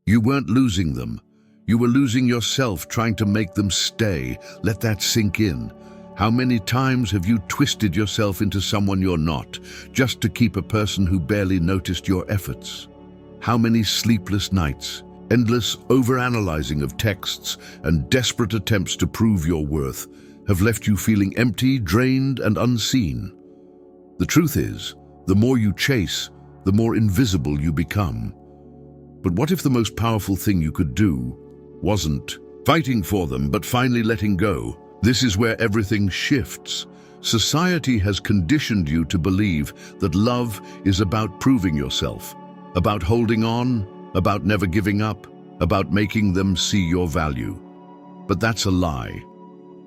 You weren't losing them. You were losing yourself trying to make them stay. Let that sink in. How many times have you twisted yourself into someone you're not, just to keep a person who barely noticed your efforts? How many sleepless nights, endless overanalyzing of texts, and desperate attempts to prove your worth have left you feeling empty, drained, and unseen? The truth is, the more you chase, the more invisible you become. But what if the most powerful thing you could do wasn't fighting for them, but finally letting go? This is where everything shifts. Society has conditioned you to believe that love is about proving yourself, about holding on, about never giving up, about making them see your value. But that's a lie.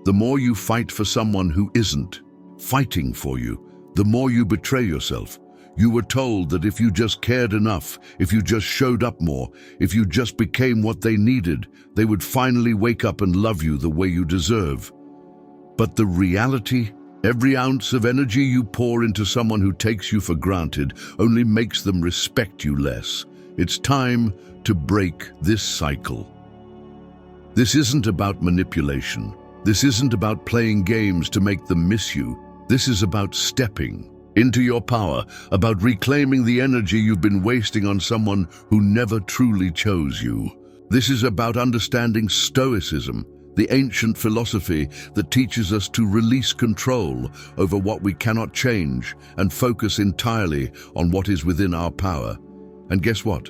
The more you fight for someone who isn't fighting for you, the more you betray yourself. You were told that if you just cared enough, if you just showed up more, if you just became what they needed, they would finally wake up and love you the way you deserve. But the reality, every ounce of energy you pour into someone who takes you for granted only makes them respect you less. It's time to break this cycle. This isn't about manipulation. This isn't about playing games to make them miss you. This is about stepping into your power, about reclaiming the energy you've been wasting on someone who never truly chose you. This is about understanding Stoicism, the ancient philosophy that teaches us to release control over what we cannot change and focus entirely on what is within our power. And guess what?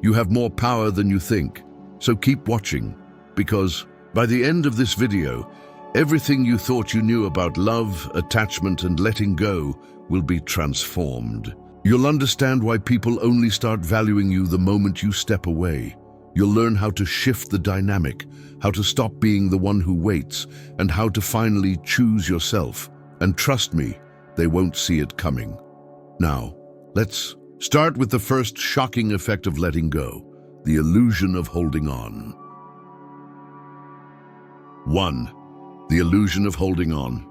You have more power than you think. So keep watching, because by the end of this video, everything you thought you knew about love, attachment, and letting go will be transformed. You'll understand why people only start valuing you the moment you step away. You'll learn how to shift the dynamic, how to stop being the one who waits, and how to finally choose yourself. And trust me, they won't see it coming. Now, let's start with the first shocking effect of letting go, the illusion of holding on. 1. The illusion of holding on.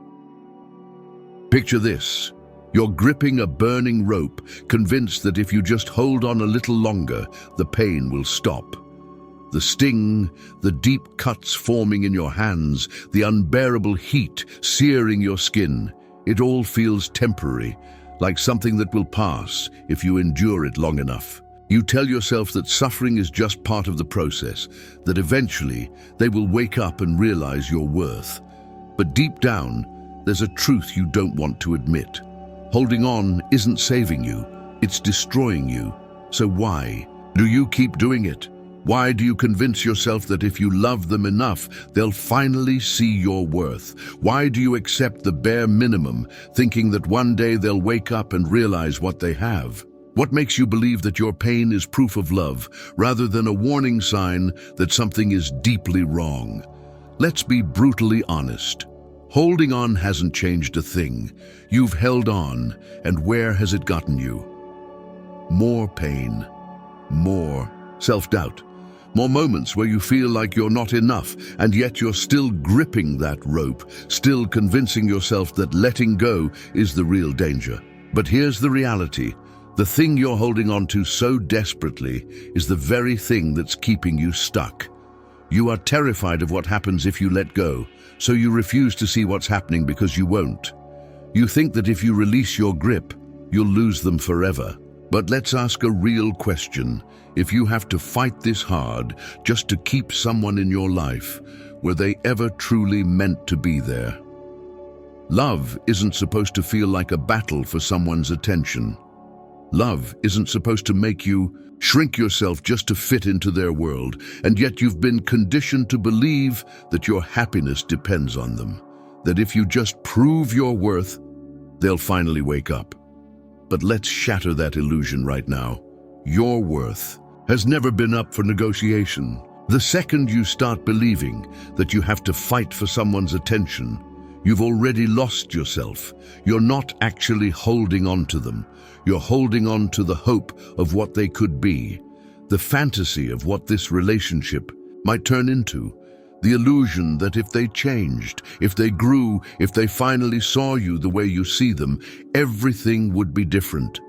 Picture this. You're gripping a burning rope, convinced that if you just hold on a little longer, the pain will stop. The sting, the deep cuts forming in your hands, the unbearable heat searing your skin, it all feels temporary, like something that will pass if you endure it long enough. You tell yourself that suffering is just part of the process, that eventually they will wake up and realize your worth. But deep down, there's a truth you don't want to admit. Holding on isn't saving you, it's destroying you. So why do you keep doing it? Why do you convince yourself that if you love them enough, they'll finally see your worth? Why do you accept the bare minimum, thinking that one day they'll wake up and realize what they have? What makes you believe that your pain is proof of love, rather than a warning sign that something is deeply wrong? Let's be brutally honest. Holding on hasn't changed a thing. You've held on, and where has it gotten you? More pain, more self-doubt, more moments where you feel like you're not enough, and yet you're still gripping that rope, still convincing yourself that letting go is the real danger. But here's the reality. The thing you're holding on to so desperately is the very thing that's keeping you stuck. You are terrified of what happens if you let go, so you refuse to see what's happening because you won't. You think that if you release your grip, you'll lose them forever. But let's ask a real question. If you have to fight this hard just to keep someone in your life, were they ever truly meant to be there? Love isn't supposed to feel like a battle for someone's attention. Love isn't supposed to make you shrink yourself just to fit into their world, and yet you've been conditioned to believe that your happiness depends on them, that if you just prove your worth, they'll finally wake up. But let's shatter that illusion right now. Your worth has never been up for negotiation. The second you start believing that you have to fight for someone's attention, you've already lost yourself. You're not actually holding on to them. You're holding on to the hope of what they could be, the fantasy of what this relationship might turn into, the illusion that if they changed, if they grew, if they finally saw you the way you see them, everything would be different.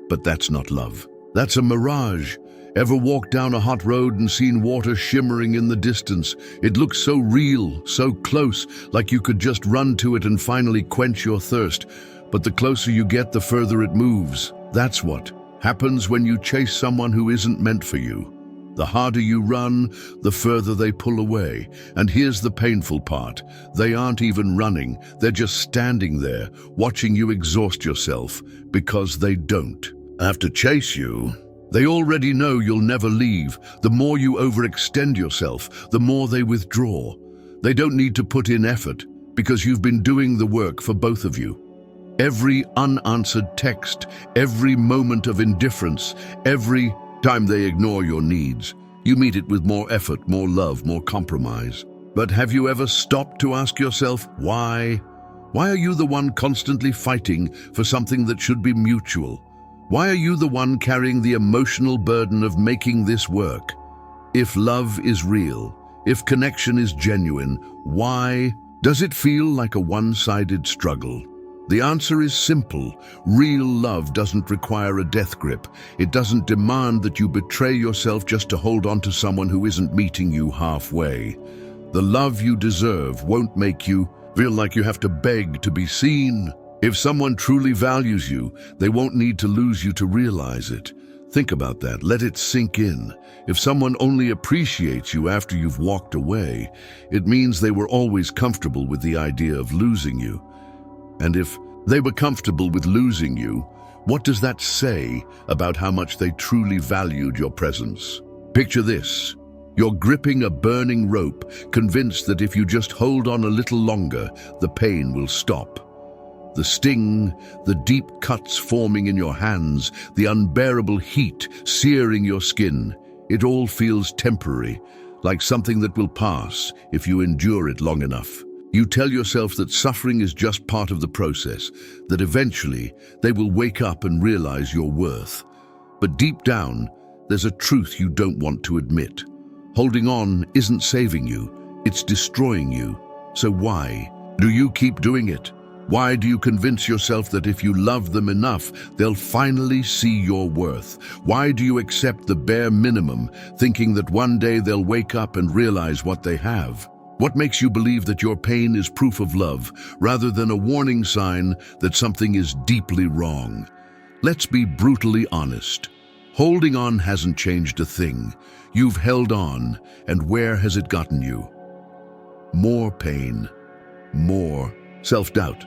But that's not love. That's a mirage, Ever walked down a hot road and seen water shimmering in the distance? It looks so real, so close, like you could just run to it and finally quench your thirst. But the closer you get, the further it moves. That's what happens when you chase someone who isn't meant for you. The harder you run, the further they pull away. And here's the painful part. They aren't even running. They're just standing there, watching you exhaust yourself, because they don't have to chase you. They already know you'll never leave. The more you overextend yourself, the more they withdraw. They don't need to put in effort, because you've been doing the work for both of you. Every unanswered text, every moment of indifference, every time they ignore your needs, you meet it with more effort, more love, more compromise. But have you ever stopped to ask yourself, why? Why are you the one constantly fighting for something that should be mutual? Why are you the one carrying the emotional burden of making this work? If love is real, if connection is genuine, why does it feel like a one-sided struggle? The answer is simple. Real love doesn't require a death grip. It doesn't demand that you betray yourself just to hold on to someone who isn't meeting you halfway. The love you deserve won't make you feel like you have to beg to be seen. If someone truly values you, they won't need to lose you to realize it. Think about that. Let it sink in. If someone only appreciates you after you've walked away, it means they were always comfortable with the idea of losing you. And if they were comfortable with losing you, what does that say about how much they truly valued your presence? Picture this. You're gripping a burning rope, convinced that if you just hold on a little longer, the pain will stop. The sting, the deep cuts forming in your hands, the unbearable heat searing your skin, it all feels temporary, like something that will pass if you endure it long enough. You tell yourself that suffering is just part of the process, that eventually they will wake up and realize your worth. But deep down, there's a truth you don't want to admit. Holding on isn't saving you, it's destroying you. So why do you keep doing it? Why do you convince yourself that if you love them enough, they'll finally see your worth? Why do you accept the bare minimum, thinking that one day they'll wake up and realize what they have? What makes you believe that your pain is proof of love, rather than a warning sign that something is deeply wrong? Let's be brutally honest. Holding on hasn't changed a thing. You've held on, and where has it gotten you? More pain, more self-doubt,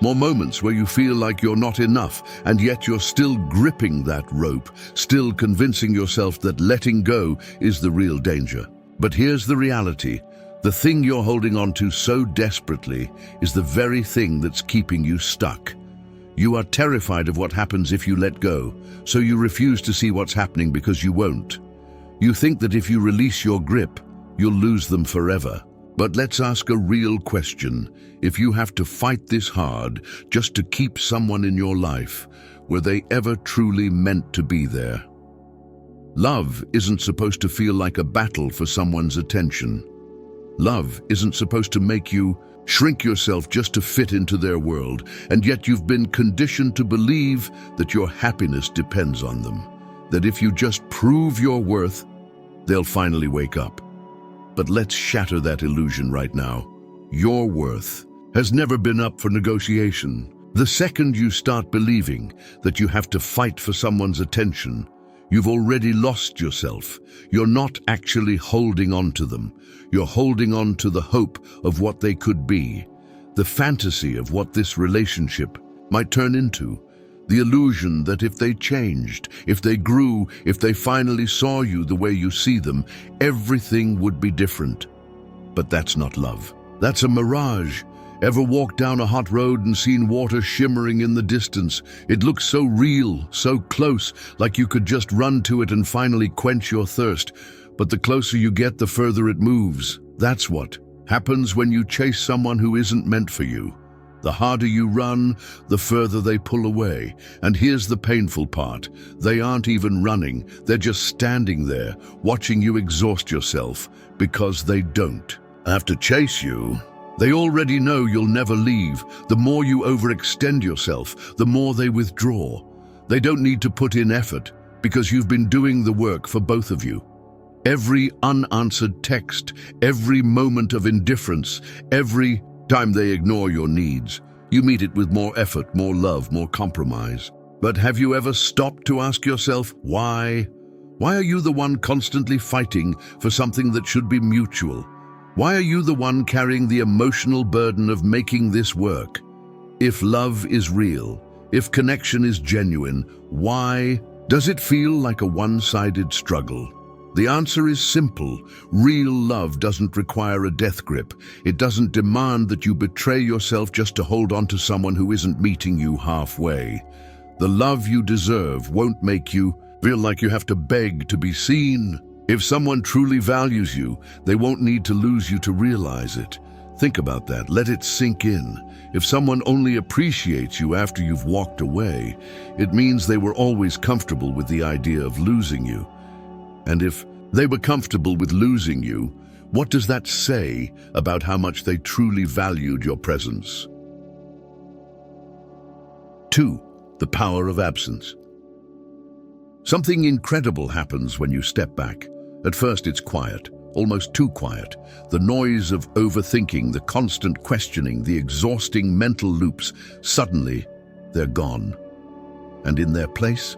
more moments where you feel like you're not enough, and yet you're still gripping that rope, still convincing yourself that letting go is the real danger. But here's the reality. The thing you're holding on to so desperately is the very thing that's keeping you stuck. You are terrified of what happens if you let go, so you refuse to see what's happening because you won't. You think that if you release your grip, you'll lose them forever. But let's ask a real question. If you have to fight this hard just to keep someone in your life, were they ever truly meant to be there? Love isn't supposed to feel like a battle for someone's attention. Love isn't supposed to make you shrink yourself just to fit into their world, and yet you've been conditioned to believe that your happiness depends on them, that if you just prove your worth, they'll finally wake up. But let's shatter that illusion right now. Your worth has never been up for negotiation. The second you start believing that you have to fight for someone's attention, you've already lost yourself. You're not actually holding on to them. You're holding on to the hope of what they could be, the fantasy of what this relationship might turn into, the illusion that if they changed, if they grew, if they finally saw you the way you see them, everything would be different. But that's not love. That's a mirage. Ever walked down a hot road and seen water shimmering in the distance? It looks so real, so close, like you could just run to it and finally quench your thirst. But the closer you get, the further it moves. That's what happens when you chase someone who isn't meant for you. The harder you run, the further they pull away. And here's the painful part. They aren't even running. They're just standing there, watching you exhaust yourself, because they don't have to chase you. They already know you'll never leave. The more you overextend yourself, the more they withdraw. They don't need to put in effort, Because you've been doing the work for both of you. Every unanswered text, every moment of indifference, every time they ignore your needs, you meet it with more effort, more love, more compromise. But have you ever stopped to ask yourself, why? Why are you the one constantly fighting for something that should be mutual? Why are you the one carrying the emotional burden of making this work? If love is real, if connection is genuine, why does it feel like a one-sided struggle? The answer is simple. Real love doesn't require a death grip. It doesn't demand that you betray yourself just to hold on to someone who isn't meeting you halfway. The love you deserve won't make you feel like you have to beg to be seen. If someone truly values you, they won't need to lose you to realize it. Think about that. Let it sink in. If someone only appreciates you after you've walked away, it means they were always comfortable with the idea of losing you. And if they were comfortable with losing you, what does that say about how much they truly valued your presence? 2. The power of absence. Something incredible happens when you step back. At first it's quiet, almost too quiet. The noise of overthinking, the constant questioning, the exhausting mental loops, suddenly they're gone. And in their place,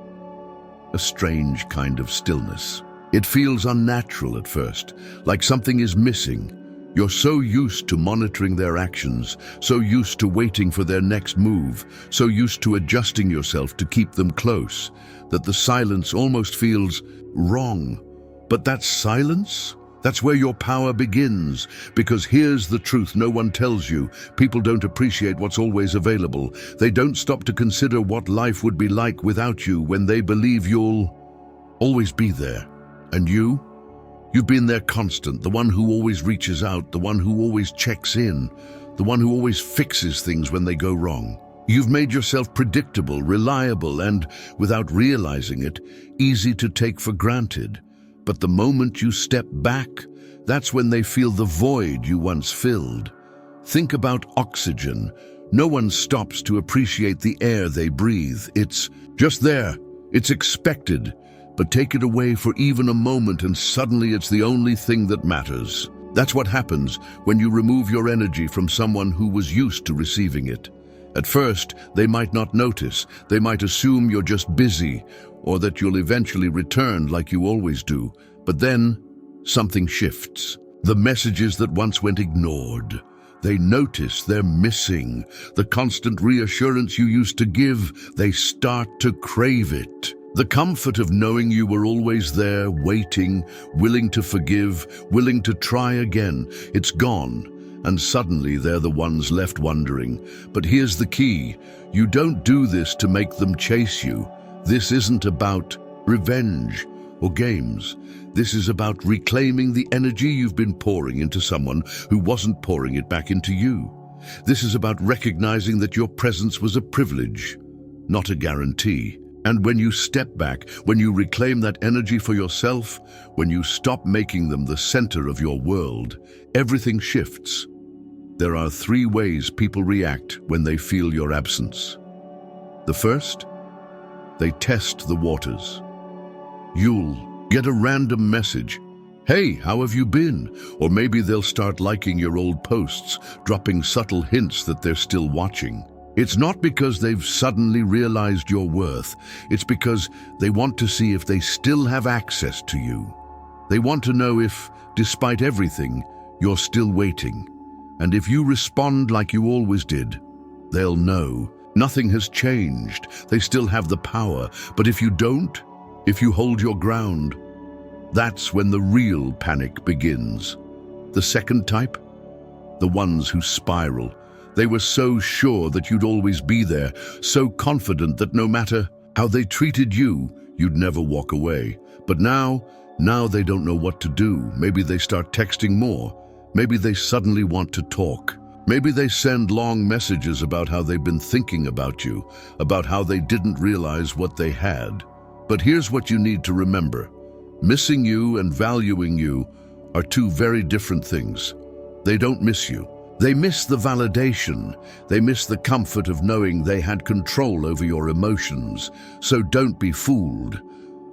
a strange kind of stillness. It feels unnatural at first, like something is missing. You're so used to monitoring their actions, so used to waiting for their next move, so used to adjusting yourself to keep them close, that the silence almost feels wrong. But that silence? That's where your power begins, because here's the truth no one tells you. People don't appreciate what's always available. They don't stop to consider what life would be like without you when they believe you'll always be there. And you've been there constant, the one who always reaches out, the one who always checks in, the one who always fixes things when they go wrong. You've made yourself predictable, reliable, and, without realizing it, easy to take for granted. But the moment you step back, that's when they feel the void you once filled. Think about oxygen. No one stops to appreciate the air they breathe. It's just there. It's expected. But take it away for even a moment and suddenly it's the only thing that matters. That's what happens when you remove your energy from someone who was used to receiving it. At first, they might not notice. They might assume you're just busy or that you'll eventually return like you always do. But then, something shifts. The messages that once went ignored. They notice they're missing. The constant reassurance you used to give, they start to crave it. The comfort of knowing you were always there, waiting, willing to forgive, willing to try again, it's gone. And suddenly they're the ones left wondering. But here's the key. You don't do this to make them chase you. This isn't about revenge or games. This is about reclaiming the energy you've been pouring into someone who wasn't pouring it back into you. This is about recognizing that your presence was a privilege, not a guarantee. And when you step back, when you reclaim that energy for yourself, when you stop making them the center of your world, everything shifts. There are 3 ways people react when they feel your absence. The first, they test the waters. You'll get a random message. Hey, how have you been? Or maybe they'll start liking your old posts, dropping subtle hints that they're still watching. It's not because they've suddenly realized your worth. It's because they want to see if they still have access to you. They want to know if, despite everything, you're still waiting. And if you respond like you always did, they'll know. Nothing has changed. They still have the power. But if you don't, if you hold your ground, that's when the real panic begins. The second type? The ones who spiral. They were so sure that you'd always be there, so confident that no matter how they treated you, you'd never walk away. But now they don't know what to do. Maybe they start texting more. Maybe they suddenly want to talk. Maybe they send long messages about how they've been thinking about you, about how they didn't realize what they had. But here's what you need to remember. Missing you and valuing you are 2 very different things. They don't miss you. They miss the validation. They miss the comfort of knowing they had control over your emotions. So don't be fooled.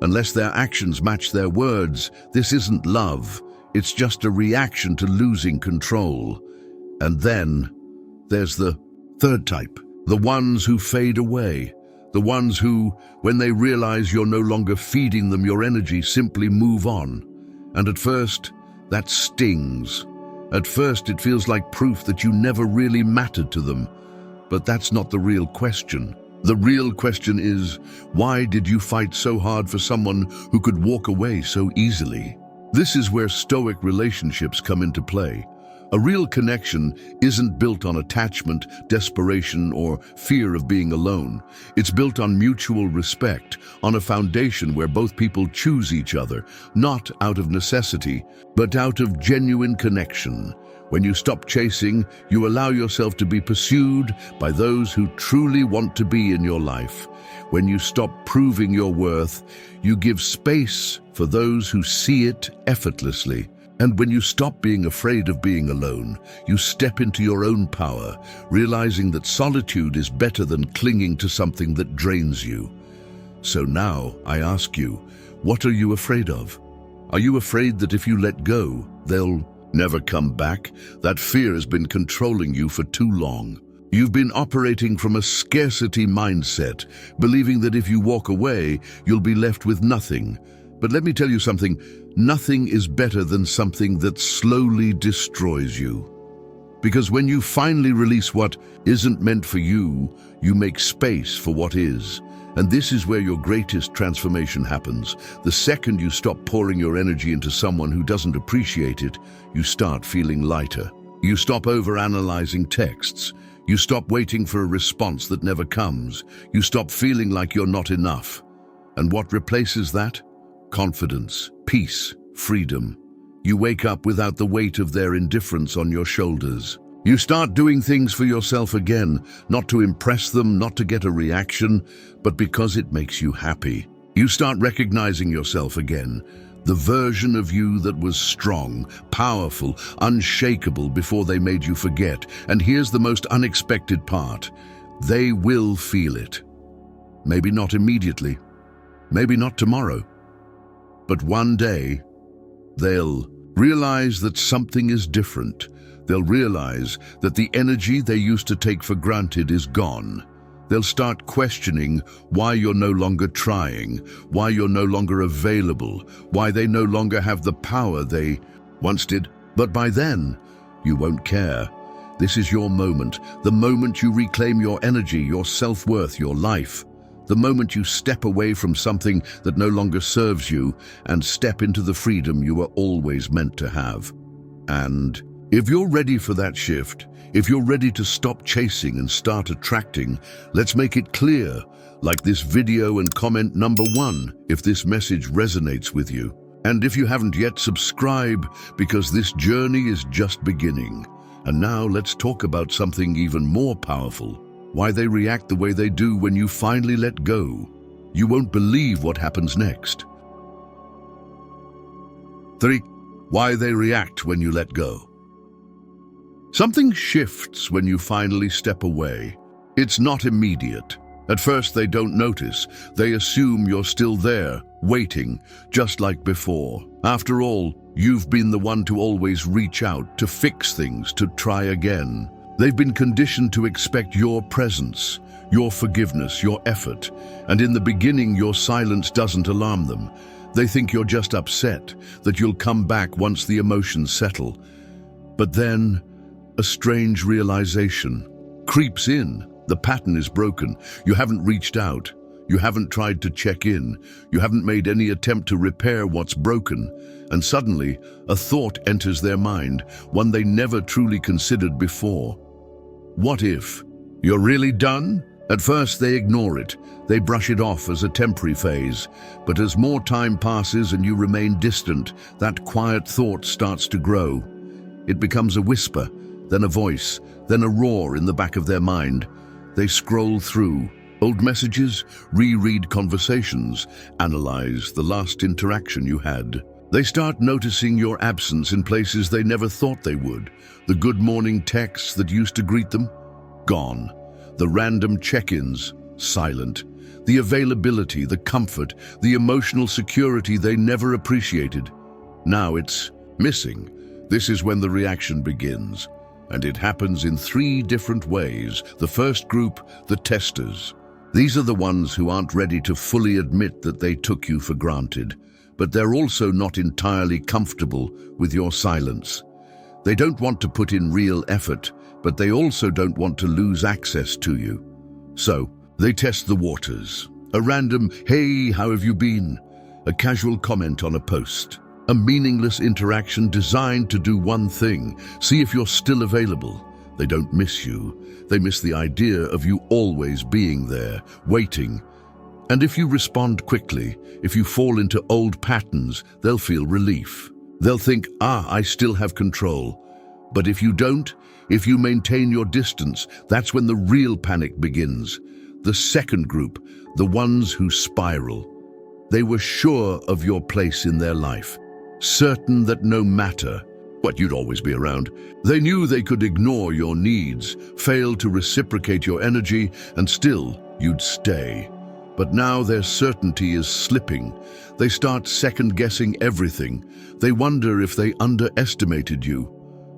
Unless their actions match their words, this isn't love. It's just a reaction to losing control. And then there's the third type, the ones who fade away. The ones who, when they realize you're no longer feeding them your energy, simply move on. And at first, that stings. At first, it feels like proof that you never really mattered to them. But that's not the real question. The real question is, why did you fight so hard for someone who could walk away so easily? This is where Stoic relationships come into play. A real connection isn't built on attachment, desperation, or fear of being alone. It's built on mutual respect, on a foundation where both people choose each other, not out of necessity, but out of genuine connection. When you stop chasing, you allow yourself to be pursued by those who truly want to be in your life. When you stop proving your worth, you give space for those who see it effortlessly. And when you stop being afraid of being alone, you step into your own power, realizing that solitude is better than clinging to something that drains you. So now, I ask you, what are you afraid of? Are you afraid that if you let go, they'll never come back? That fear has been controlling you for too long. You've been operating from a scarcity mindset, believing that if you walk away, you'll be left with nothing. But let me tell you something, nothing is better than something that slowly destroys you. Because when you finally release what isn't meant for you, you make space for what is. And this is where your greatest transformation happens. The second you stop pouring your energy into someone who doesn't appreciate it, you start feeling lighter. You stop overanalyzing texts. You stop waiting for a response that never comes. You stop feeling like you're not enough. And what replaces that? Confidence, peace, freedom. You wake up without the weight of their indifference on your shoulders. You start doing things for yourself again, not to impress them, not to get a reaction, but because it makes you happy. You start recognizing yourself again, the version of you that was strong, powerful, unshakable before they made you forget. And here's the most unexpected part. They will feel it. Maybe not immediately, maybe not tomorrow. But one day, they'll realize that something is different. They'll realize that the energy they used to take for granted is gone. They'll start questioning why you're no longer trying, why you're no longer available, why they no longer have the power they once did. But by then, you won't care. This is your moment, the moment you reclaim your energy, your self-worth, your life. The moment you step away from something that no longer serves you and step into the freedom you were always meant to have. And if you're ready for that shift, if you're ready to stop chasing and start attracting, let's make it clear, like this video and comment number 1 if this message resonates with you. And if you haven't yet, subscribe, because this journey is just beginning. And now let's talk about something even more powerful. Why they react the way they do when you finally let go. You won't believe what happens next. 3. Why they react when you let go. Something shifts when you finally step away. It's not immediate. At first they don't notice. They assume you're still there, waiting, just like before. After all, you've been the one to always reach out, to fix things, to try again. They've been conditioned to expect your presence, your forgiveness, your effort. And in the beginning, your silence doesn't alarm them. They think you're just upset, that you'll come back once the emotions settle. But then, a strange realization creeps in. The pattern is broken. You haven't reached out. You haven't tried to check in. You haven't made any attempt to repair what's broken. And suddenly, a thought enters their mind, one they never truly considered before. What if? You're really done? At first they ignore it. They brush it off as a temporary phase. But as more time passes and you remain distant, that quiet thought starts to grow. It becomes a whisper, then a voice, then a roar in the back of their mind. They scroll through old messages, reread conversations, analyze the last interaction you had. They start noticing your absence in places they never thought they would. The good morning texts that used to greet them, gone. The random check-ins, silent. the availability, the comfort, the emotional security they never appreciated. Now it's missing. This is when the reaction begins. And it happens in three different ways. The first group, the testers. These are the ones who aren't ready to fully admit that they took you for granted, but they're also not entirely comfortable with your silence. They don't want to put in real effort, but they also don't want to lose access to you. So, they test the waters. A random, "Hey, how have you been?" A casual comment on a post. A meaningless interaction designed to do one thing, see if you're still available. They don't miss you. They miss the idea of you always being there, waiting. And if you respond quickly, if you fall into old patterns, they'll feel relief. They'll think, I still have control. But if you don't, if you maintain your distance, that's when the real panic begins. The second group, the ones who spiral. They were sure of your place in their life, certain that no matter what, you'd always be around. They knew they could ignore your needs, fail to reciprocate your energy, and still you'd stay. But now their certainty is slipping. They start second-guessing everything. They wonder if they underestimated you.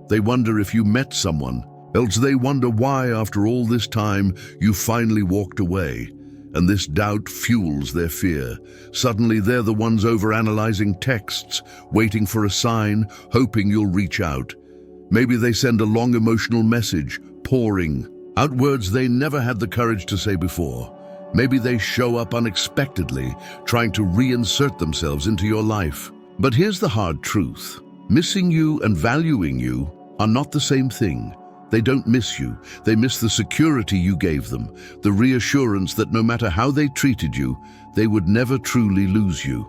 They wonder if you met someone. Else they wonder why, after all this time, you finally walked away. And this doubt fuels their fear. Suddenly they're the ones overanalyzing texts, waiting for a sign, hoping you'll reach out. Maybe they send a long emotional message, pouring out words they never had the courage to say before. Maybe they show up unexpectedly, trying to reinsert themselves into your life. But here's the hard truth. Missing you and valuing you are not the same thing. They don't miss you. They miss the security you gave them, the reassurance that no matter how they treated you, they would never truly lose you.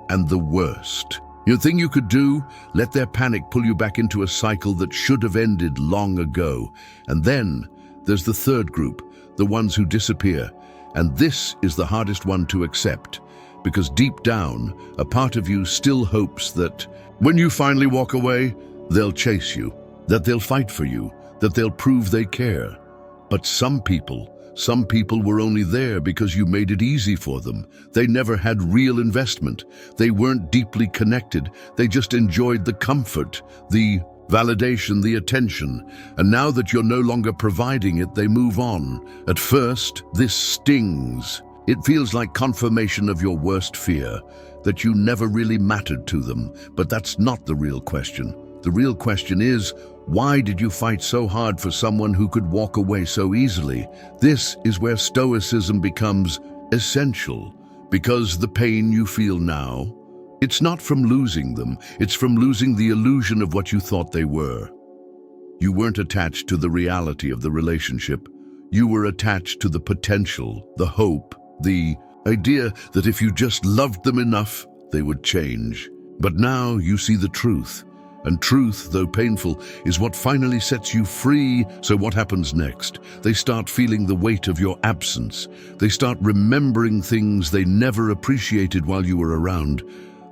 And the worst, the thing you could do, let their panic pull you back into a cycle that should have ended long ago. And then there's the third group, the ones who disappear. And this is the hardest one to accept, because deep down, a part of you still hopes that when you finally walk away, they'll chase you, that they'll fight for you, that they'll prove they care. But some people were only there because you made it easy for them. They never had real investment. They weren't deeply connected. They just enjoyed the comfort, the validation, the attention. And now that you're no longer providing it, they move on. At first, this stings. It feels like confirmation of your worst fear, that you never really mattered to them. But that's not the real question. The real question is, why did you fight so hard for someone who could walk away so easily? This is where stoicism becomes essential, because the pain you feel now, it's not from losing them, it's from losing the illusion of what you thought they were. You weren't attached to the reality of the relationship. You were attached to the potential, the hope, the idea that if you just loved them enough, they would change. But now you see the truth. And truth, though painful, is what finally sets you free. So what happens next? They start feeling the weight of your absence. They start remembering things they never appreciated while you were around.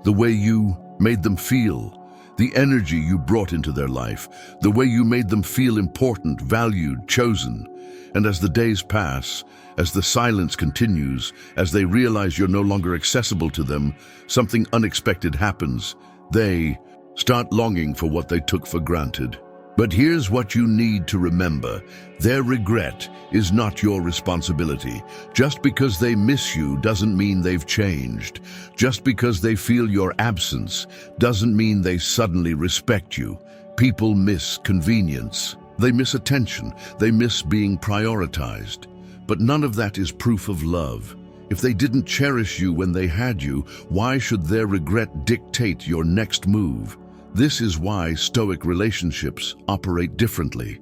The way you made them feel, the energy you brought into their life, the way you made them feel important, valued, chosen. And as the days pass, as the silence continues, as they realize you're no longer accessible to them, something unexpected happens. They start longing for what they took for granted. But here's what you need to remember. Their regret is not your responsibility. Just because they miss you doesn't mean they've changed. Just because they feel your absence doesn't mean they suddenly respect you. People miss convenience. They miss attention. They miss being prioritized. But none of that is proof of love. If they didn't cherish you when they had you, why should their regret dictate your next move? This is why Stoic relationships operate differently.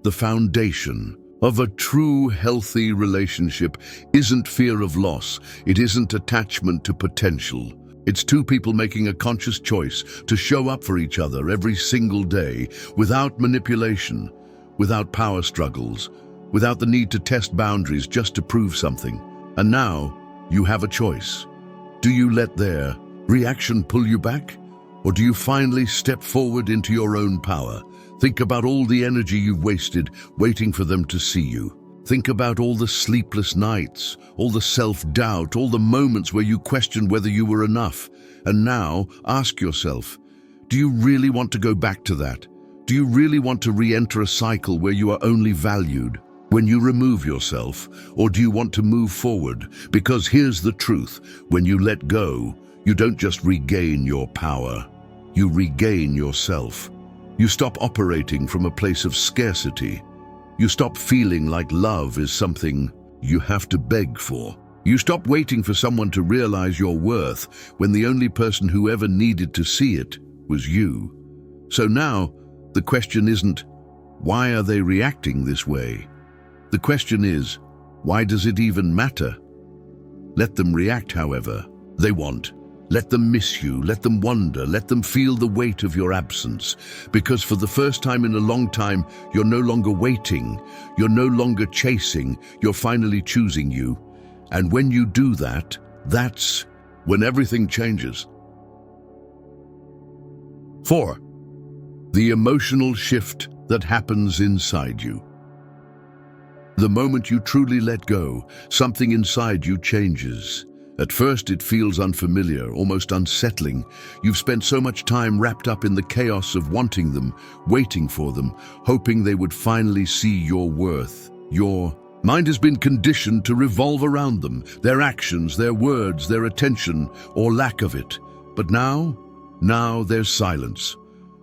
The foundation of a true, healthy relationship isn't fear of loss. It isn't attachment to potential. It's two people making a conscious choice to show up for each other every single day, without manipulation, without power struggles, without the need to test boundaries just to prove something. And now, you have a choice. Do you let their reaction pull you back? Or do you finally step forward into your own power? Think about all the energy you've wasted waiting for them to see you. Think about all the sleepless nights, all the self-doubt, all the moments where you questioned whether you were enough. And now, ask yourself, do you really want to go back to that? Do you really want to re-enter a cycle where you are only valued when you remove yourself? Or do you want to move forward? Because here's the truth, when you let go, you don't just regain your power, you regain yourself. You stop operating from a place of scarcity. You stop feeling like love is something you have to beg for. You stop waiting for someone to realize your worth when the only person who ever needed to see it was you. So now, the question isn't, why are they reacting this way? The question is, why does it even matter? Let them react however they want. Let them miss you, let them wonder, let them feel the weight of your absence. Because for the first time in a long time, you're no longer waiting, you're no longer chasing, you're finally choosing you. And when you do that, that's when everything changes. 4. The emotional shift that happens inside you. The moment you truly let go, something inside you changes. At first it feels unfamiliar, almost unsettling. You've spent so much time wrapped up in the chaos of wanting them, waiting for them, hoping they would finally see your worth. Your mind has been conditioned to revolve around them, their actions, their words, their attention, or lack of it. But now there's silence.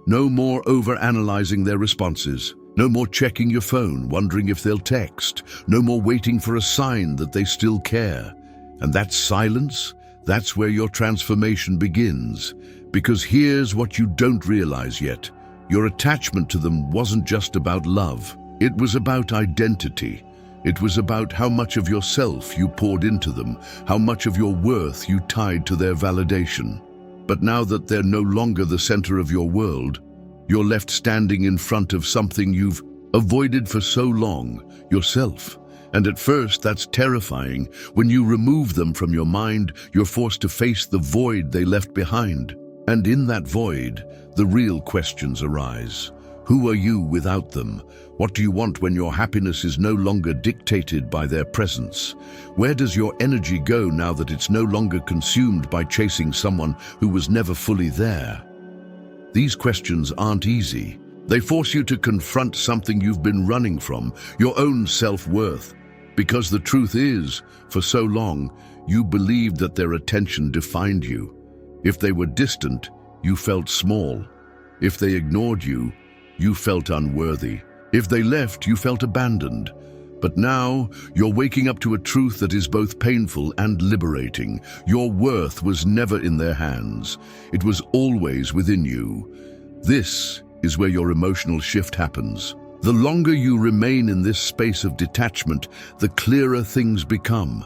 No more over-analyzing their responses. No more checking your phone, wondering if they'll text. No more waiting for a sign that they still care. And that silence, that's where your transformation begins. Because here's what you don't realize yet. Your attachment to them wasn't just about love. It was about identity. It was about how much of yourself you poured into them, how much of your worth you tied to their validation. But now that they're no longer the center of your world, you're left standing in front of something you've avoided for so long, yourself. And at first, that's terrifying. When you remove them from your mind, you're forced to face the void they left behind. And in that void, the real questions arise. Who are you without them? What do you want when your happiness is no longer dictated by their presence? Where does your energy go now that it's no longer consumed by chasing someone who was never fully there? These questions aren't easy. They force you to confront something you've been running from, your own self-worth. Because the truth is, for so long, you believed that their attention defined you. If they were distant, you felt small. If they ignored you, you felt unworthy. If they left, you felt abandoned. But now, you're waking up to a truth that is both painful and liberating. Your worth was never in their hands. It was always within you. This is where your emotional shift happens. The longer you remain in this space of detachment, the clearer things become.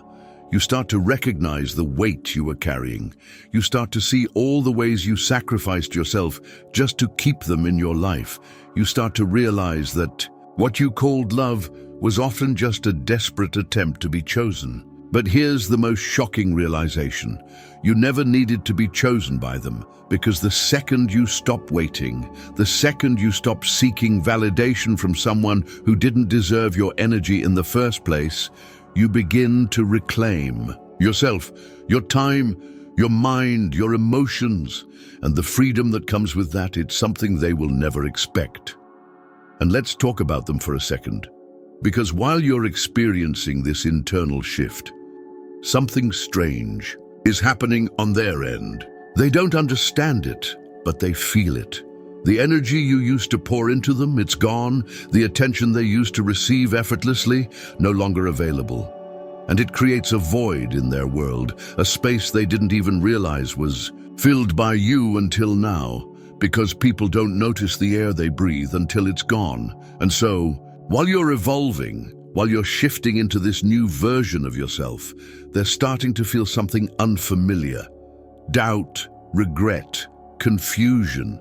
You start to recognize the weight you are carrying. You start to see all the ways you sacrificed yourself just to keep them in your life. You start to realize that what you called love was often just a desperate attempt to be chosen. But here's the most shocking realization. You never needed to be chosen by them, because the second you stop waiting, the second you stop seeking validation from someone who didn't deserve your energy in the first place, you begin to reclaim yourself, your time, your mind, your emotions, and the freedom that comes with that. It's something they will never expect. And let's talk about them for a second. Because while you're experiencing this internal shift, something strange is happening on their end. They don't understand it, but they feel it. The energy you used to pour into them, it's gone. The attention they used to receive effortlessly, no longer available. And it creates a void in their world, a space they didn't even realize was filled by you until now, because people don't notice the air they breathe until it's gone. And so, while you're evolving, while you're shifting into this new version of yourself, they're starting to feel something unfamiliar. Doubt, regret, confusion.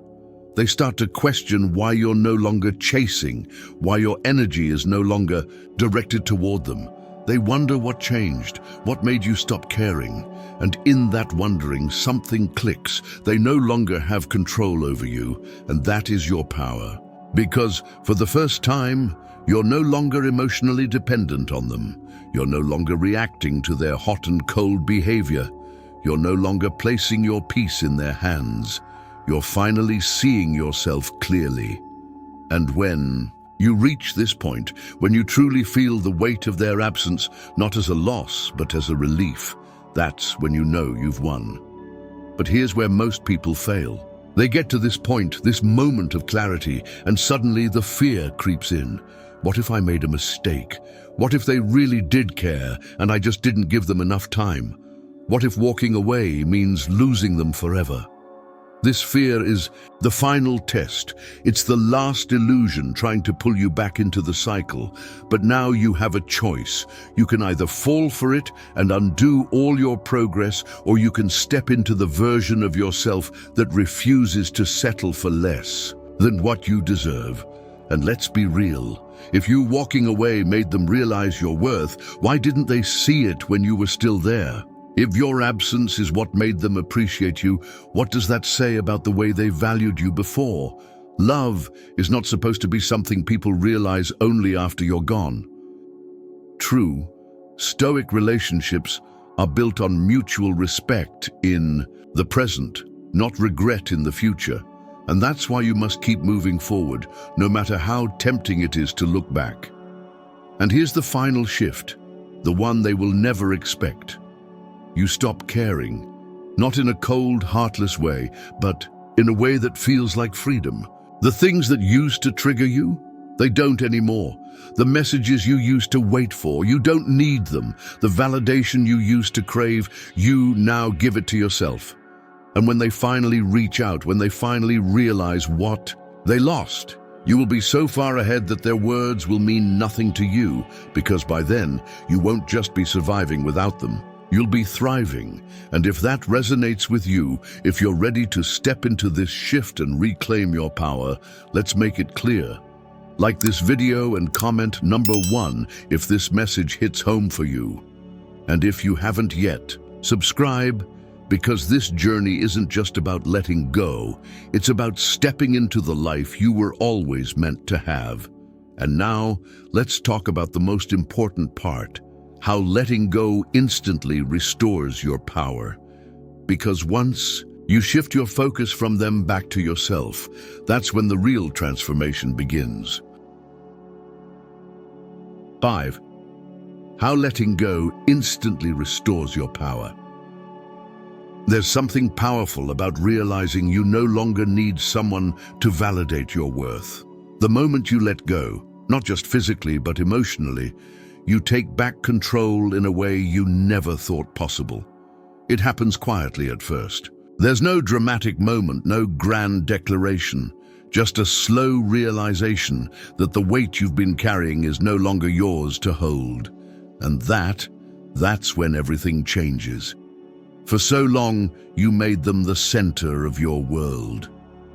They start to question why you're no longer chasing, why your energy is no longer directed toward them. They wonder what changed, what made you stop caring. And in that wondering, something clicks. They no longer have control over you, and that is your power. Because for the first time, You're no longer emotionally dependent on them. You're no longer reacting to their hot and cold behavior. You're no longer placing your peace in their hands. You're finally seeing yourself clearly. And when you reach this point, when you truly feel the weight of their absence, not as a loss, but as a relief, that's when you know you've won. But here's where most people fail. They get to this point, this moment of clarity, and suddenly the fear creeps in. What if I made a mistake? What if they really did care and I just didn't give them enough time? What if walking away means losing them forever? This fear is the final test. It's the last illusion trying to pull you back into the cycle. But now you have a choice. You can either fall for it and undo all your progress, or you can step into the version of yourself that refuses to settle for less than what you deserve. And let's be real. If you walking away made them realize your worth, why didn't they see it when you were still there? If your absence is what made them appreciate you, what does that say about the way they valued you before? Love is not supposed to be something people realize only after you're gone. True, Stoic relationships are built on mutual respect in the present, not regret in the future. And that's why you must keep moving forward, no matter how tempting it is to look back. And here's the final shift, the one they will never expect. You stop caring, not in a cold, heartless way, but in a way that feels like freedom. The things that used to trigger you, they don't anymore. The messages you used to wait for, you don't need them. The validation you used to crave, you now give it to yourself. And when they finally reach out, when they finally realize what they lost, you will be so far ahead that their words will mean nothing to you, because by then, you won't just be surviving without them. You'll be thriving, and if that resonates with you, if you're ready to step into this shift and reclaim your power, let's make it clear. Like this video and comment number 1 if this message hits home for you. And if you haven't yet, subscribe, because this journey isn't just about letting go, it's about stepping into the life you were always meant to have. And now, let's talk about the most important part. How letting go instantly restores your power. Because once you shift your focus from them back to yourself, that's when the real transformation begins. 5. How letting go instantly restores your power. There's something powerful about realizing you no longer need someone to validate your worth. The moment you let go, not just physically but emotionally, you take back control in a way you never thought possible. It happens quietly at first. There's no dramatic moment, no grand declaration, just a slow realization that the weight you've been carrying is no longer yours to hold. And that's when everything changes. For so long, you made them the center of your world.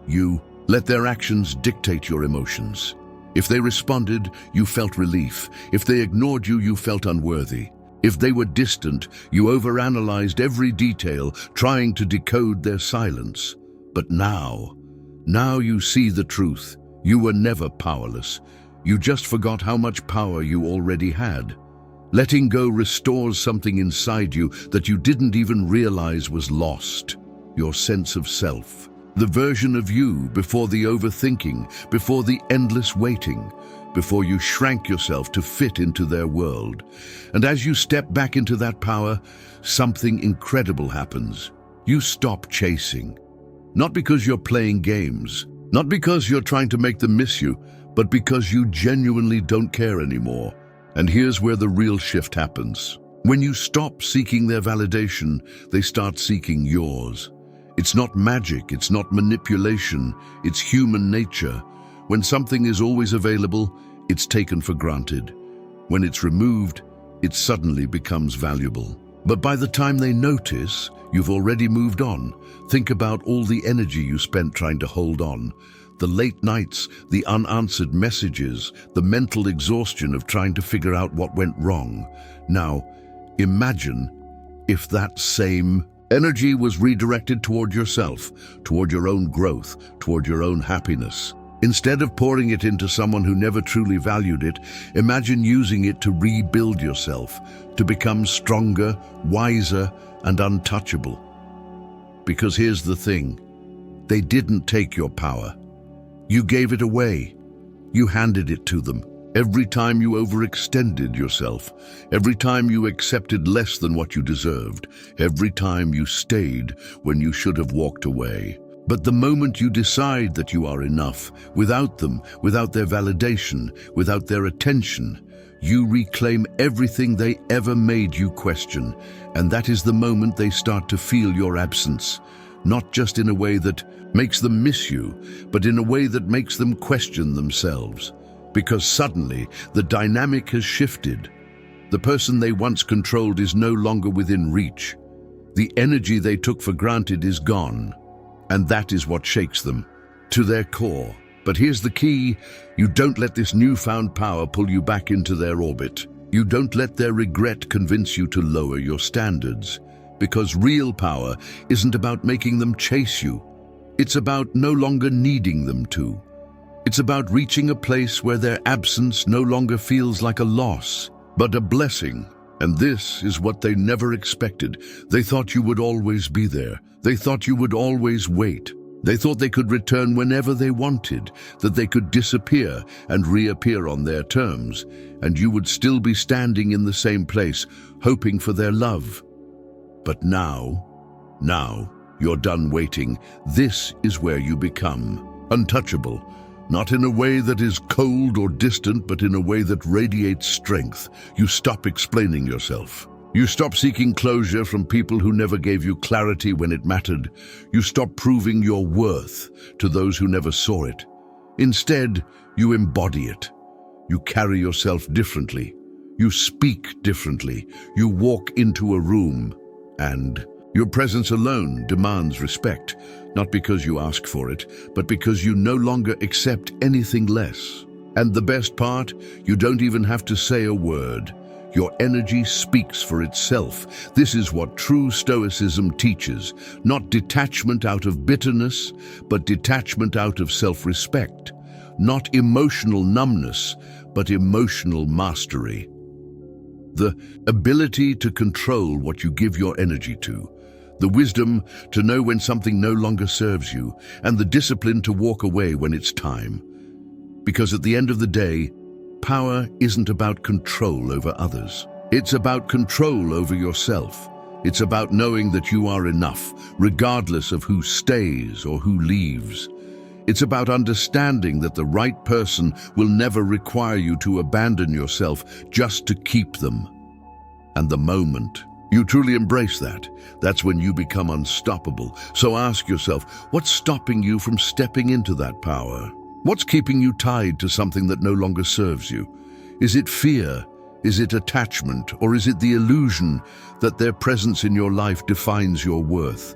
You let their actions dictate your emotions. If they responded, you felt relief. If they ignored you, you felt unworthy. If they were distant, you overanalyzed every detail, trying to decode their silence. But now you see the truth. You were never powerless. You just forgot how much power you already had. Letting go restores something inside you that you didn't even realize was lost. Your sense of self. The version of you before the overthinking, before the endless waiting, before you shrank yourself to fit into their world. And as you step back into that power, something incredible happens. You stop chasing. Not because you're playing games, not because you're trying to make them miss you, but because you genuinely don't care anymore. And here's where the real shift happens. When you stop seeking their validation, they start seeking yours. It's not magic, it's not manipulation, it's human nature. When something is always available, it's taken for granted. When it's removed, it suddenly becomes valuable. But by the time they notice, you've already moved on. Think about all the energy you spent trying to hold on. The late nights, the unanswered messages, the mental exhaustion of trying to figure out what went wrong. Now, imagine if that same energy was redirected toward yourself, toward your own growth, toward your own happiness. Instead of pouring it into someone who never truly valued it, imagine using it to rebuild yourself, to become stronger, wiser, and untouchable. Because here's the thing, they didn't take your power. You gave it away. You handed it to them. Every time you overextended yourself, every time you accepted less than what you deserved, every time you stayed when you should have walked away. But the moment you decide that you are enough, without them, without their validation, without their attention, you reclaim everything they ever made you question, and that is the moment they start to feel your absence, not just in a way that makes them miss you, but in a way that makes them question themselves. Because suddenly, the dynamic has shifted. The person they once controlled is no longer within reach. The energy they took for granted is gone. And that is what shakes them, to their core. But here's the key, you don't let this newfound power pull you back into their orbit. You don't let their regret convince you to lower your standards. Because real power isn't about making them chase you. It's about no longer needing them to. It's about reaching a place where their absence no longer feels like a loss, but a blessing. And this is what they never expected. They thought you would always be there. They thought you would always wait. They thought they could return whenever they wanted, that they could disappear and reappear on their terms, and you would still be standing in the same place, hoping for their love. But now, you're done waiting. This is where you become untouchable. Not in a way that is cold or distant, but in a way that radiates strength. You stop explaining yourself. You stop seeking closure from people who never gave you clarity when it mattered. You stop proving your worth to those who never saw it. Instead, you embody it. You carry yourself differently. You speak differently. You walk into a room, and your presence alone demands respect. Not because you ask for it, but because you no longer accept anything less. And the best part, you don't even have to say a word. Your energy speaks for itself. This is what true Stoicism teaches. Not detachment out of bitterness, but detachment out of self-respect. Not emotional numbness, but emotional mastery. The ability to control what you give your energy to. The wisdom to know when something no longer serves you, and the discipline to walk away when it's time. Because at the end of the day, power isn't about control over others. It's about control over yourself. It's about knowing that you are enough, regardless of who stays or who leaves. It's about understanding that the right person will never require you to abandon yourself just to keep them. And the moment you truly embrace that, that's when you become unstoppable. So ask yourself, what's stopping you from stepping into that power? What's keeping you tied to something that no longer serves you? Is it fear? Is it attachment? Or is it the illusion that their presence in your life defines your worth?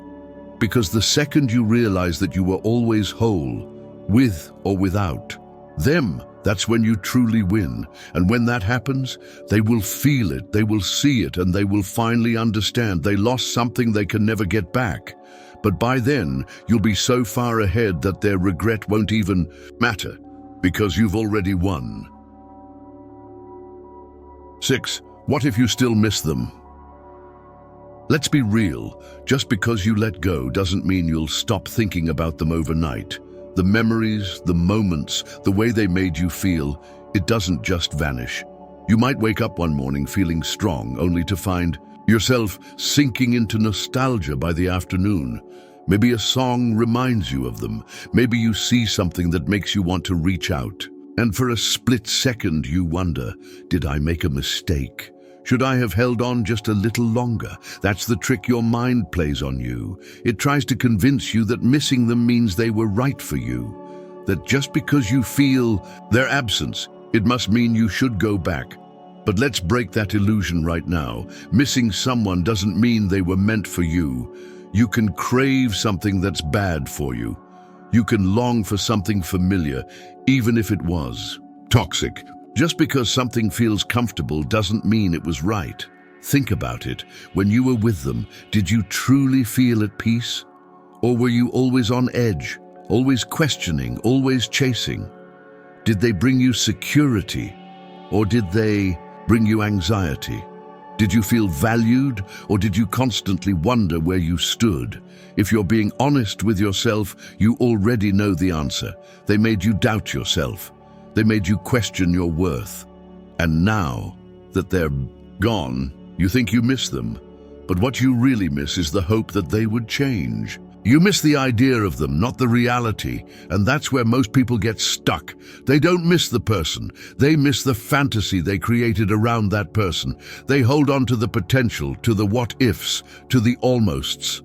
Because the second you realize that you were always whole, with or without them, that's when you truly win. And when that happens, they will feel it, they will see it, and they will finally understand they lost something they can never get back. But by then, you'll be so far ahead that their regret won't even matter, because you've already won. 6. What if you still miss them? Let's be real. Just because you let go doesn't mean you'll stop thinking about them overnight. The memories, the moments, the way they made you feel, it doesn't just vanish. You might wake up one morning feeling strong, only to find yourself sinking into nostalgia by the afternoon. Maybe a song reminds you of them. Maybe you see something that makes you want to reach out. And for a split second you wonder, did I make a mistake? Should I have held on just a little longer? That's the trick your mind plays on you. It tries to convince you that missing them means they were right for you. That just because you feel their absence, it must mean you should go back. But let's break that illusion right now. Missing someone doesn't mean they were meant for you. You can crave something that's bad for you. You can long for something familiar, even if it was toxic. Just because something feels comfortable doesn't mean it was right. Think about it. When you were with them, did you truly feel at peace? Or were you always on edge, always questioning, always chasing? Did they bring you security, or did they bring you anxiety? Did you feel valued, or did you constantly wonder where you stood? If you're being honest with yourself, you already know the answer. They made you doubt yourself. They made you question your worth. And now that they're gone, you think you miss them. But what you really miss is the hope that they would change. You miss the idea of them, not the reality, and that's where most people get stuck. They don't miss the person. They miss the fantasy they created around that person. They hold on to the potential, to the what-ifs, to the almosts.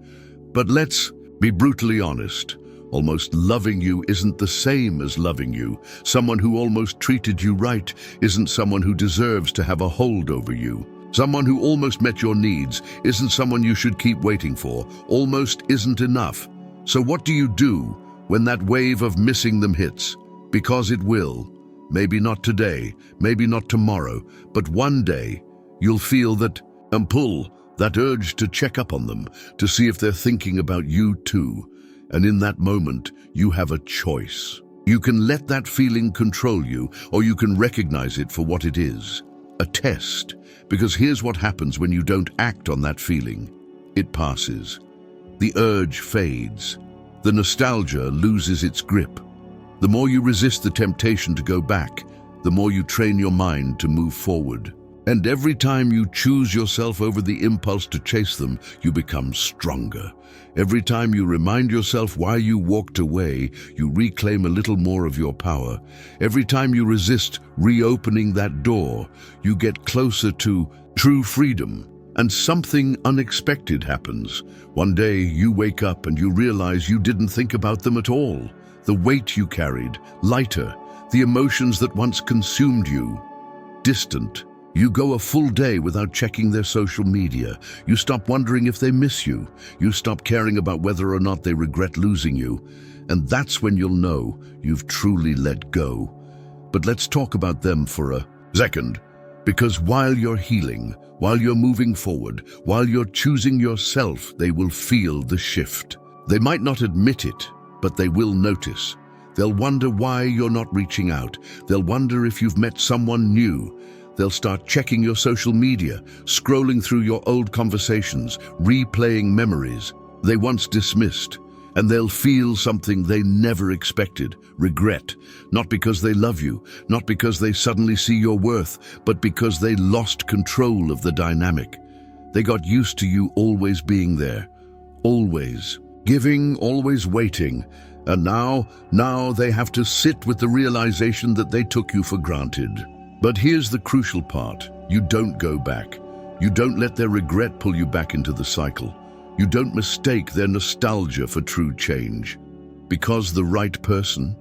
But let's be brutally honest. Almost loving you isn't the same as loving you. Someone who almost treated you right isn't someone who deserves to have a hold over you. Someone who almost met your needs isn't someone you should keep waiting for. Almost isn't enough. So what do you do when that wave of missing them hits? Because it will. Maybe not today, maybe not tomorrow, but one day you'll feel that pull, that urge to check up on them, to see if they're thinking about you too. And in that moment, you have a choice. You can let that feeling control you, or you can recognize it for what it is. A test. Because here's what happens when you don't act on that feeling. It passes. The urge fades. The nostalgia loses its grip. The more you resist the temptation to go back, the more you train your mind to move forward. And every time you choose yourself over the impulse to chase them, you become stronger. Every time you remind yourself why you walked away, you reclaim a little more of your power. Every time you resist reopening that door, you get closer to true freedom. And something unexpected happens. One day you wake up and you realize you didn't think about them at all. The weight you carried, lighter. The emotions that once consumed you, distant. You go a full day without checking their social media. You stop wondering if they miss you. You stop caring about whether or not they regret losing you. And that's when you'll know you've truly let go. But let's talk about them for a second. Because while you're healing, while you're moving forward, while you're choosing yourself, they will feel the shift. They might not admit it, but they will notice. They'll wonder why you're not reaching out. They'll wonder if you've met someone new. They'll start checking your social media, scrolling through your old conversations, replaying memories they once dismissed. And they'll feel something they never expected, regret, not because they love you, not because they suddenly see your worth, but because they lost control of the dynamic. They got used to you always being there, always giving, always waiting. And now they have to sit with the realization that they took you for granted. But here's the crucial part. You don't go back. You don't let their regret pull you back into the cycle. You don't mistake their nostalgia for true change. Because the right person,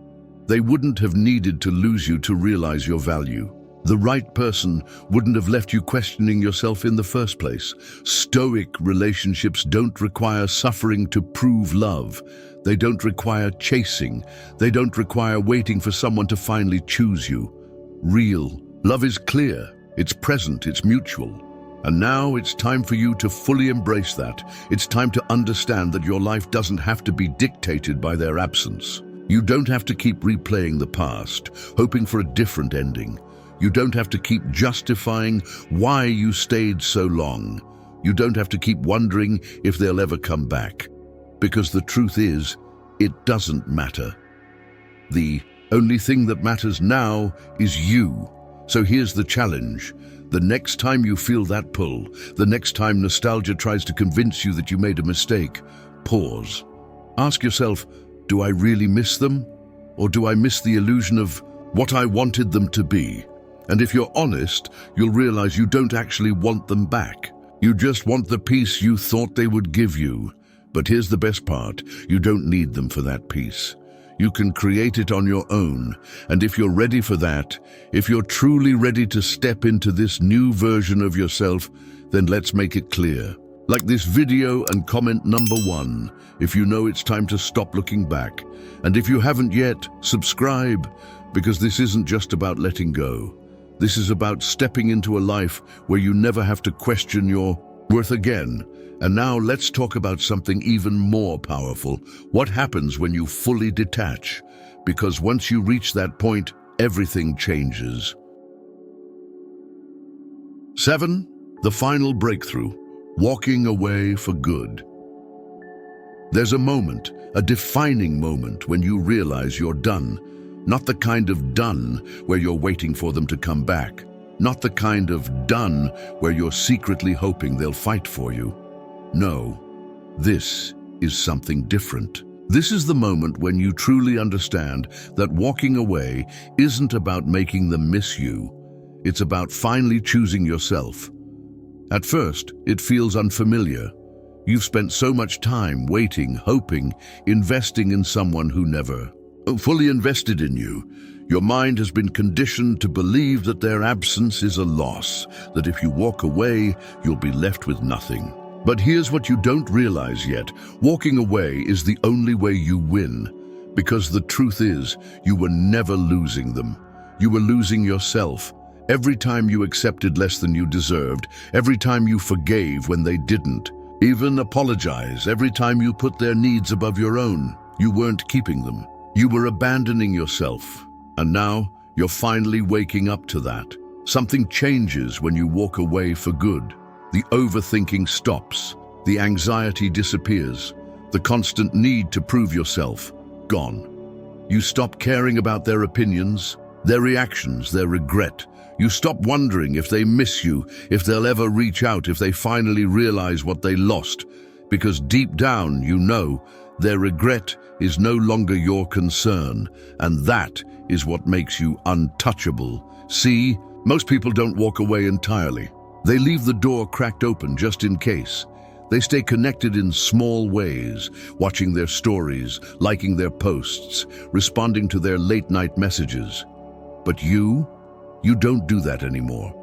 they wouldn't have needed to lose you to realize your value. The right person wouldn't have left you questioning yourself in the first place. Stoic relationships don't require suffering to prove love. They don't require chasing. They don't require waiting for someone to finally choose you. Real love is clear, it's present, it's mutual. And now it's time for you to fully embrace that. It's time to understand that your life doesn't have to be dictated by their absence. You don't have to keep replaying the past, hoping for a different ending. You don't have to keep justifying why you stayed so long. You don't have to keep wondering if they'll ever come back. Because the truth is, it doesn't matter. The only thing that matters now is you. So here's the challenge. The next time you feel that pull, the next time nostalgia tries to convince you that you made a mistake, pause. Ask yourself, do I really miss them? Or do I miss the illusion of what I wanted them to be? And if you're honest, you'll realize you don't actually want them back. You just want the peace you thought they would give you. But here's the best part, you don't need them for that peace. You can create it on your own. And if you're ready for that, if you're truly ready to step into this new version of yourself, then let's make it clear. Like this video and comment number 1 if you know it's time to stop looking back. And if you haven't yet, subscribe, because this isn't just about letting go. This is about stepping into a life where you never have to question your Worth again. And now let's talk about something even more powerful. What happens when you fully detach? Because once you reach that point, everything changes. 7. The final breakthrough. Walking away for good. There's a moment, a defining moment, when you realize you're done. Not the kind of done where you're waiting for them to come back. Not the kind of done where you're secretly hoping they'll fight for you. No, this is something different. This is the moment when you truly understand that walking away isn't about making them miss you. It's about finally choosing yourself. At first, it feels unfamiliar. You've spent so much time waiting, hoping, investing in someone who never fully invested in you. Your mind has been conditioned to believe that their absence is a loss, that if you walk away, you'll be left with nothing. But here's what you don't realize yet. Walking away is the only way you win, because the truth is, you were never losing them. You were losing yourself. Every time you accepted less than you deserved, every time you forgave when they didn't, even apologize, every time you put their needs above your own, you weren't keeping them. You were abandoning yourself. And now, you're finally waking up to that. Something changes when you walk away for good. The overthinking stops. The anxiety disappears. The constant need to prove yourself, gone. You stop caring about their opinions, their reactions, their regret. You stop wondering if they miss you, if they'll ever reach out, if they finally realize what they lost. Because deep down, you know, their regret is no longer your concern, and that is what makes you untouchable. See, most people don't walk away entirely. They leave the door cracked open just in case. They stay connected in small ways, watching their stories, liking their posts, responding to their late-night messages. But you don't do that anymore.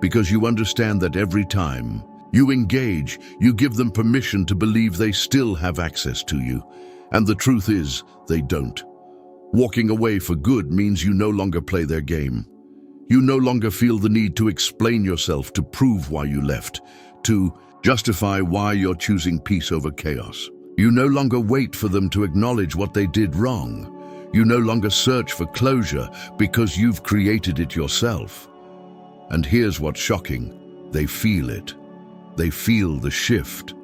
Because you understand that every time you engage, you give them permission to believe they still have access to you. And the truth is, they don't. Walking away for good means you no longer play their game. You no longer feel the need to explain yourself, to prove why you left, to justify why you're choosing peace over chaos. You no longer wait for them to acknowledge what they did wrong. You no longer search for closure because you've created it yourself. And here's what's shocking. They feel it. They feel the shift.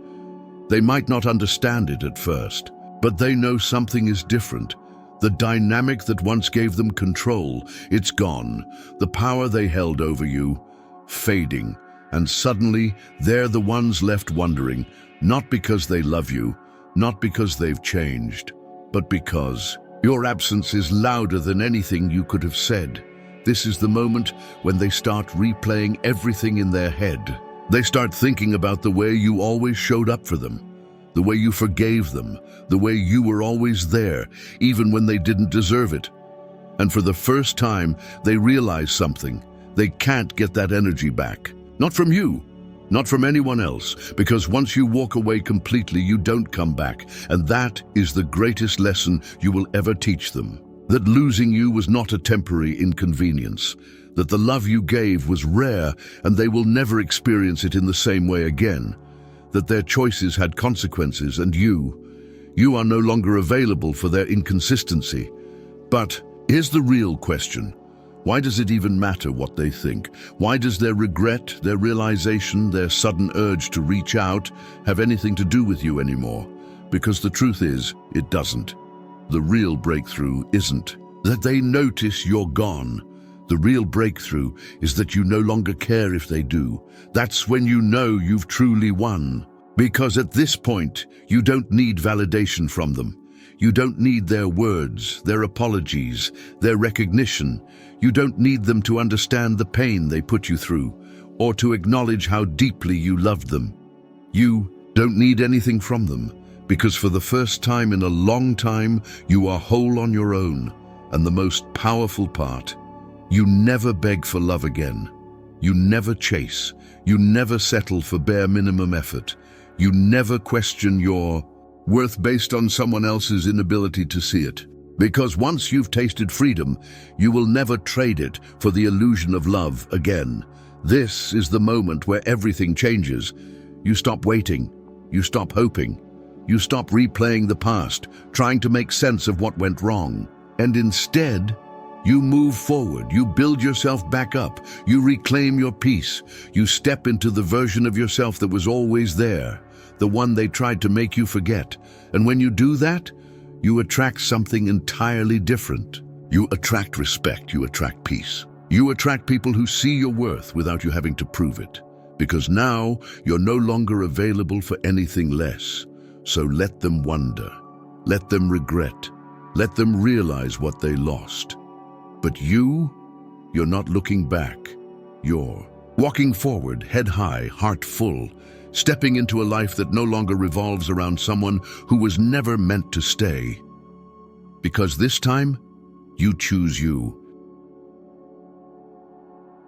They might not understand it at first, but they know something is different. The dynamic that once gave them control, it's gone. The power they held over you, fading. And suddenly, they're the ones left wondering, not because they love you, not because they've changed, but because your absence is louder than anything you could have said. This is the moment when they start replaying everything in their head. They start thinking about the way you always showed up for them, the way you forgave them, the way you were always there, even when they didn't deserve it. And for the first time, they realize something. They can't get that energy back. Not from you, not from anyone else, because once you walk away completely, you don't come back. And that is the greatest lesson you will ever teach them. That losing you was not a temporary inconvenience. That the love you gave was rare, and they will never experience it in the same way again. That their choices had consequences, and you are no longer available for their inconsistency. But here's the real question. Why does it even matter what they think? Why does their regret, their realization, their sudden urge to reach out have anything to do with you anymore? Because the truth is, it doesn't. The real breakthrough isn't that they notice you're gone. The real breakthrough is that you no longer care if they do. That's when you know you've truly won. Because at this point, you don't need validation from them. You don't need their words, their apologies, their recognition. You don't need them to understand the pain they put you through, or to acknowledge how deeply you loved them. You don't need anything from them, because for the first time in a long time, you are whole on your own. And the most powerful part, you never beg for love again. You never chase. You never settle for bare minimum effort. You never question your worth based on someone else's inability to see it. Because once you've tasted freedom, you will never trade it for the illusion of love again. This is the moment where everything changes. You stop waiting. You stop hoping. You stop replaying the past, trying to make sense of what went wrong. And instead, you move forward. You build yourself back up. You reclaim your peace. You step into the version of yourself that was always there, the one they tried to make you forget. And when you do that, you attract something entirely different. You attract respect. You attract peace. You attract people who see your worth without you having to prove it. Because now you're no longer available for anything less. So let them wonder. Let them regret. Let them realize what they lost. But you're not looking back. You're walking forward, head high, heart full, stepping into a life that no longer revolves around someone who was never meant to stay. Because this time, you choose you.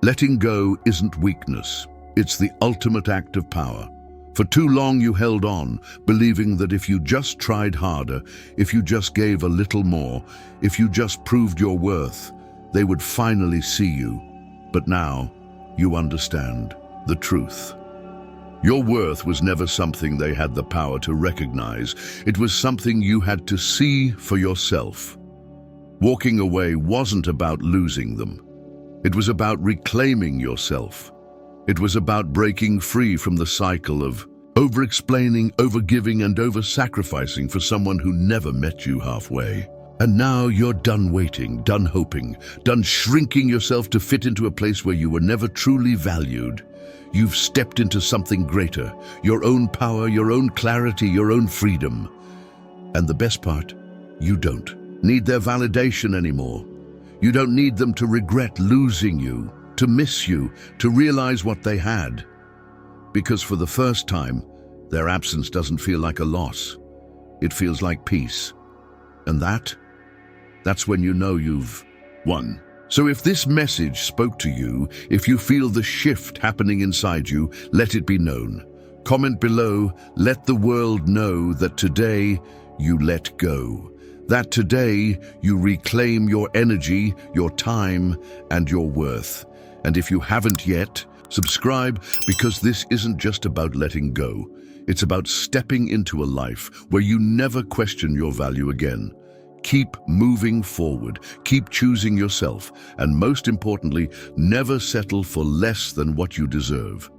Letting go isn't weakness. It's the ultimate act of power. For too long you held on, believing that if you just tried harder, if you just gave a little more, if you just proved your worth, they would finally see you. But now, you understand the truth. Your worth was never something they had the power to recognize. It was something you had to see for yourself. Walking away wasn't about losing them. It was about reclaiming yourself. It was about breaking free from the cycle of over-explaining, over-giving, and over-sacrificing for someone who never met you halfway. And now you're done waiting, done hoping, done shrinking yourself to fit into a place where you were never truly valued. You've stepped into something greater, your own power, your own clarity, your own freedom. And the best part, you don't need their validation anymore. You don't need them to regret losing you, to miss you, to realize what they had. Because for the first time, their absence doesn't feel like a loss. It feels like peace. And that's when you know you've won. So if this message spoke to you, if you feel the shift happening inside you, let it be known. Comment below, let the world know that today you let go. That today you reclaim your energy, your time, and your worth. And if you haven't yet, subscribe, because this isn't just about letting go. It's about stepping into a life where you never question your value again. Keep moving forward, keep choosing yourself, and most importantly, never settle for less than what you deserve.